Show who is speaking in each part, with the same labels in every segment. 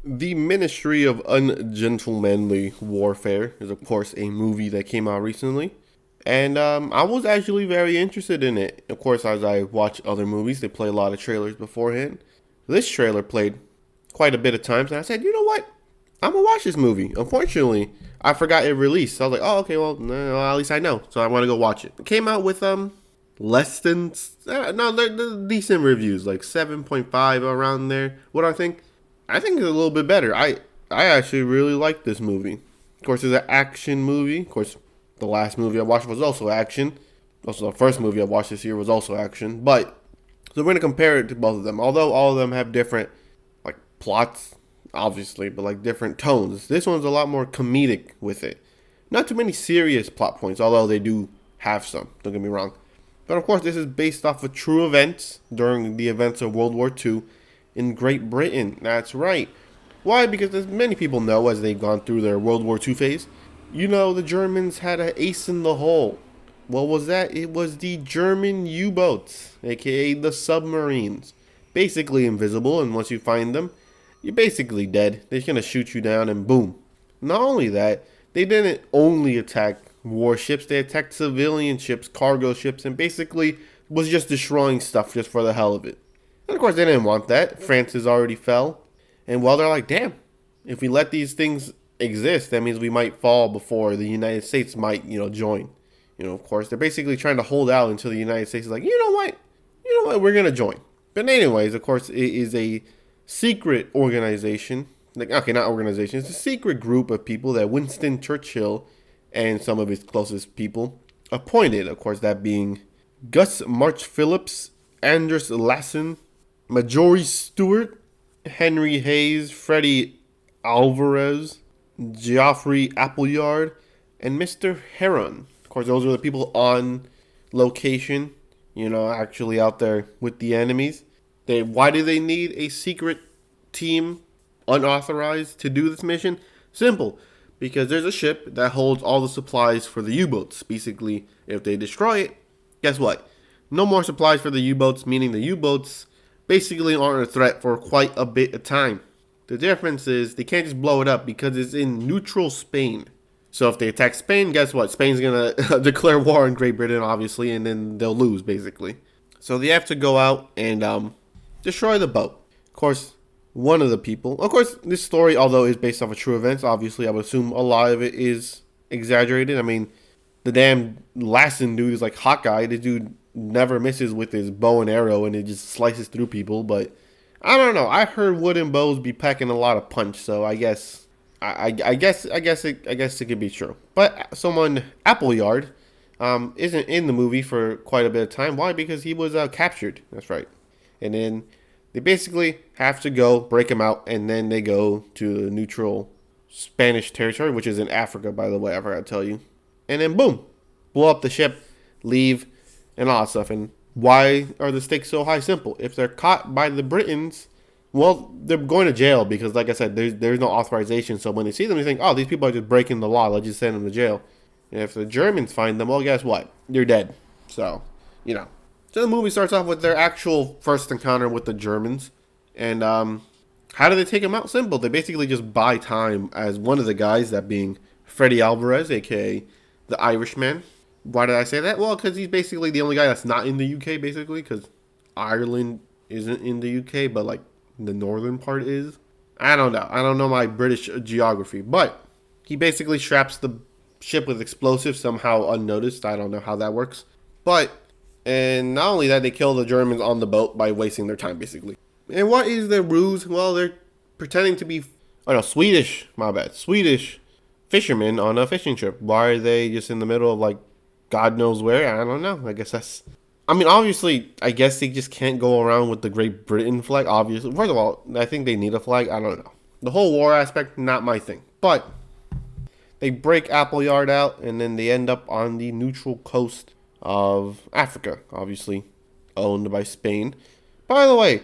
Speaker 1: The Ministry of Ungentlemanly Warfare is, of course, a movie that came out recently. And I was actually very interested in it. Of course, as I watch other movies, they play a lot of trailers beforehand. This trailer played quite a bit of times, and I said, you know what? I'm going to watch this movie. Unfortunately, I forgot it released. So I was like, oh, okay, well, no, at least I know. So I want to go watch it. It came out with less than, no, they're decent reviews, like 7.5 around there. What I think? I think it's a little bit better. I actually really like this movie. Of course, it's an action movie. Of course, the last movie I watched was also action. Also, the first movie I watched this year was also action. But so we're gonna compare it to both of them. Although all of them have different like plots, obviously, but like different tones. This one's a lot more comedic with it. Not too many serious plot points, although they do have some. Don't get me wrong. But of course, this is based off of true events during the events of World War II in Great Britain. That's right. Why? Because as many people know, as they've gone through their World War II phase, the Germans had an ace in the hole. What was that? It was the German U-boats, aka the submarines. Basically invisible, and once you find them, you're basically dead. They're gonna shoot you down, and boom. Not only that, they didn't only attack warships, they attacked civilian ships, cargo ships, and basically was just destroying stuff just for the hell of it. And of course, they didn't want that. France has already fell. And well, they're like, damn, if we let these things exist, that means we might fall before the United States might, join. Of course, they're basically trying to hold out until the United States is like, you know what, we're going to join. But anyways, of course, it is a secret organization. Like, okay, not organization. It's a secret group of people that Winston Churchill and some of his closest people appointed. Of course, that being Gus March Phillips, Anders Lassen, Marjorie Stewart, Henry Hayes, Freddie Alvarez, Geoffrey Appleyard, and Mr. Heron. Of course, those are the people on location, actually out there with the enemies. Why do they need a secret team, unauthorized, to do this mission? Simple. Because there's a ship that holds all the supplies for the U-boats. Basically, if they destroy it, guess what? No more supplies for the U-boats, meaning the U-boats basically aren't a threat for quite a bit of time. The difference is they can't just blow it up because it's in neutral Spain. So if they attack Spain, guess what? Spain's going to declare war on Great Britain, obviously, and then they'll lose, basically. So they have to go out and destroy the boat. Of course, one of the people... Of course, this story, although is based off of true events, obviously, I would assume a lot of it is exaggerated. I mean, the damn Lassen dude is like Hawkeye. The dude never misses with his bow and arrow, and it just slices through people. But I don't know. I heard wooden bows be packing a lot of punch, so I guess it could be true. But someone Appleyard isn't in the movie for quite a bit of time. Why? Because he was captured. That's right. And then they basically have to go break him out, and then they go to the neutral Spanish territory, which is in Africa, by the way. I forgot to tell you. And then boom, blow up the ship, leave, and all that stuff. And why are the stakes so high? Simple. If they're caught by the Britons, well, they're going to jail because, like I said, there's no authorization. So when they see them, they think, oh, these people are just breaking the law. Let's just send them to jail. And if the Germans find them, well, guess what? You're dead. So, So the movie starts off with their actual first encounter with the Germans. And how do they take them out? Simple. They basically just buy time as one of the guys, that being Freddie Alvarez, a.k.a. the Irishman. Why did I say that? Well, because he's basically the only guy that's not in the UK, basically, because Ireland isn't in the UK, but, like, the northern part is. I don't know. I don't know my British geography. But he basically straps the ship with explosives somehow unnoticed. I don't know how that works. And not only that, they kill the Germans on the boat by wasting their time, basically. And what is their ruse? Well, they're pretending to be, Swedish fishermen on a fishing trip. Why are they just in the middle of, like, God knows where? I don't know. I guess that's... obviously, I guess they just can't go around with the Great Britain flag, obviously. First of all, I think they need a flag. I don't know. The whole war aspect, not my thing. But they break Appleyard out, and then they end up on the neutral coast of Africa, obviously owned by Spain. By the way,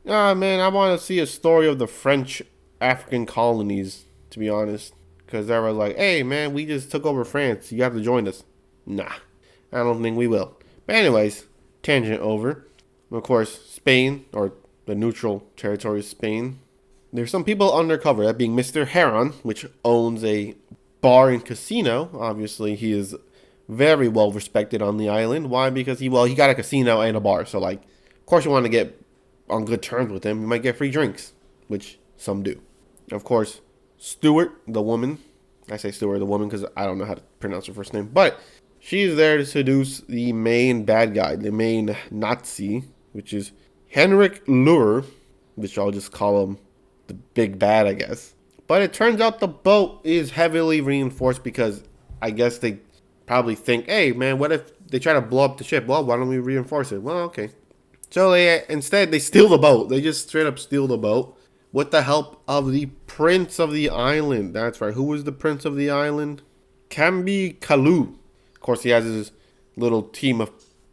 Speaker 1: man, I want to see a story of the French African colonies, to be honest. Because they were like, hey, man, we just took over France. You have to join us. Nah, I don't think we will. But anyways, tangent over. Of course, Spain, or the neutral territory of Spain, There's some people undercover, that being Mr. Heron, which owns a bar and casino. Obviously, he is very well respected on the island. Why? Because he got a casino and a bar. So like, of course you want to get on good terms with him. You might get free drinks, which some do. Of course, Stewart, the woman. I say Stewart, the woman, because I don't know how to pronounce her first name. But she's there to seduce the main bad guy, the main Nazi, which is Henrik Lure, which I'll just call him the big bad, I guess. But it turns out the boat is heavily reinforced because I guess they probably think, hey, man, what if they try to blow up the ship? Well, why don't we reinforce it? Well, okay. So instead they steal the boat. They just straight up steal the boat with the help of the prince of the island. That's right. Who was the prince of the island? Cambi Kalu. Of course, he has his little team of,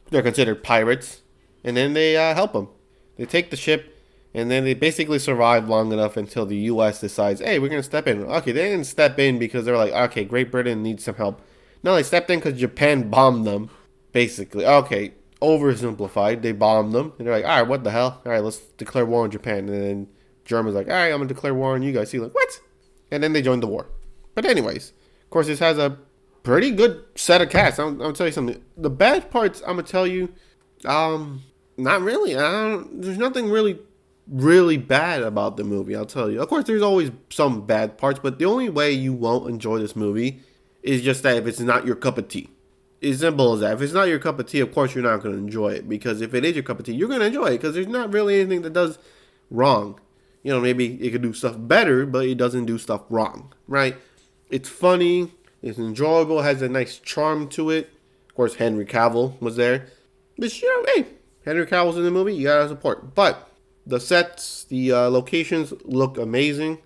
Speaker 1: they're considered pirates. And then they help him. They take the ship. And then they basically survive long enough until the U.S. decides, hey, we're going to step in. Okay, they didn't step in because they're like, okay, Great Britain needs some help. No, they stepped in because Japan bombed them, basically. Okay, oversimplified. They bombed them. And they're like, all right, what the hell? All right, let's declare war on Japan. And then Germany's like, all right, I'm going to declare war on you guys. See, like, what? And then they joined the war. But anyways, of course, this has a pretty good set of cast. I'll tell you something. The bad parts, I'm going to tell you, not really. There's nothing really bad about the movie, I'll tell you. Of course, there's always some bad parts, but the only way you won't enjoy this movie is just that if it's not your cup of tea. It's simple as that. If it's not your cup of tea, of course you're not going to enjoy it. Because if it is your cup of tea, you're going to enjoy it. Because there's not really anything that does wrong. You know, maybe it could do stuff better, but it doesn't do stuff wrong, right? It's funny. It's enjoyable. It has a nice charm to it. Of course, Henry Cavill was there. But, you know, hey, Henry Cavill's in the movie. You got to support. But the sets, the locations look amazing.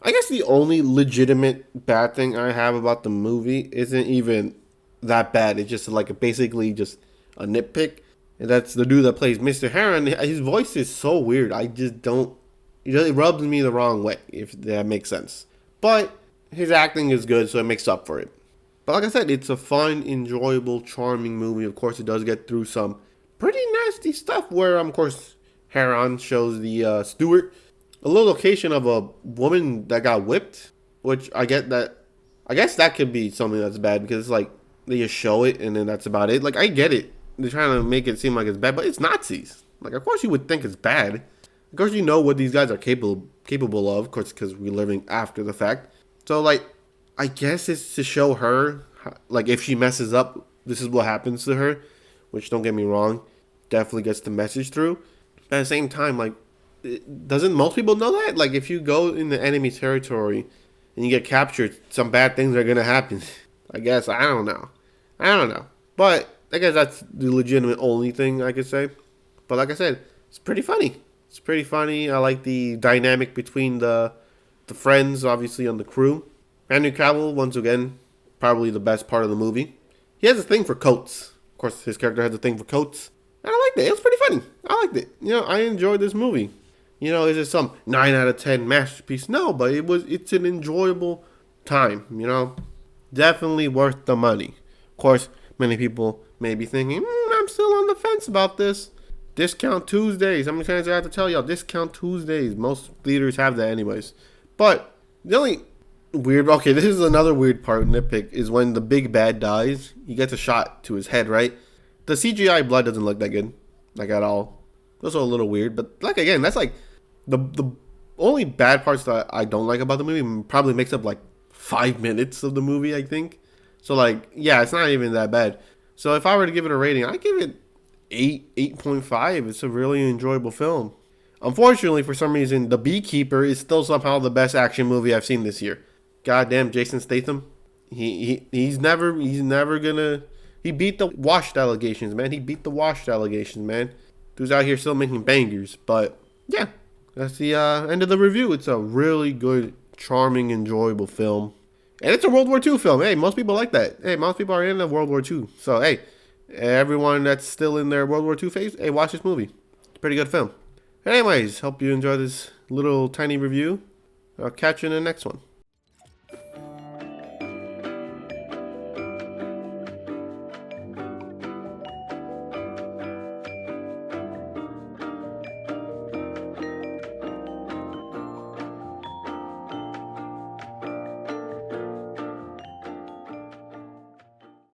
Speaker 1: I guess the only legitimate bad thing I have about the movie isn't even that bad. It's just like basically just a nitpick. And that's the dude that plays Mr. Heron. His voice is so weird. I just don't... It rubs me the wrong way, if that makes sense. But his acting is good, so it makes up for it. But like I said, it's a fun, enjoyable, charming movie. Of course, it does get through some pretty nasty stuff where, of course, Heron shows the Stewart a little location of a woman that got whipped, which I guess that could be something that's bad because it's like they just show it and then that's about it. Like, I get it. They're trying to make it seem like it's bad, but it's Nazis. Like, of course you would think it's bad. Of course you know what these guys are capable of, of course, because we're living after the fact. So, like, I guess it's to show her, like, if she messes up, this is what happens to her, which, don't get me wrong, definitely gets the message through. At the same time, like, doesn't most people know that? Like, if you go in the enemy territory and you get captured, some bad things are going to happen. I guess. I don't know. But I guess that's the legitimate only thing I could say. But like I said, it's pretty funny. I like the dynamic between the friends, obviously, on the crew. Henry Cavill, once again, probably the best part of the movie. He has a thing for coats. Of course, his character has a thing for coats. And I liked it. It was pretty funny. I liked it. You know, I enjoyed this movie. You know, is it some 9 out of 10 masterpiece? No, but it's an enjoyable time, you know. Definitely worth the money. Of course, many people may be thinking, I'm still on the fence about this. Discount Tuesdays. How many times do I have to tell y'all? Discount Tuesdays. Most theaters have that anyways. But the only this is another weird part, nitpick, is when the big bad dies, he gets a shot to his head, right? The CGI blood doesn't look that good, like, at all. It's also a little weird, but, like, again, that's, like, the only bad parts that I don't like about the movie probably makes up, like, 5 minutes of the movie, I think. So, like, yeah, it's not even that bad. So if I were to give it a rating, I'd give it 8.5. It's a really enjoyable film. Unfortunately, for some reason, The Beekeeper is still somehow the best action movie I've seen this year. Goddamn, Jason Statham. He's never gonna... He beat the washed allegations, man. Dude's out here still making bangers. But, yeah. That's the end of the review. It's a really good, charming, enjoyable film. And it's a World War II film. Hey, most people like that. Hey, most people are into World War II. So, hey, everyone that's still in their World War II phase, hey, watch this movie. It's a pretty good film. Anyways, hope you enjoy this little tiny review. I'll catch you in the next one.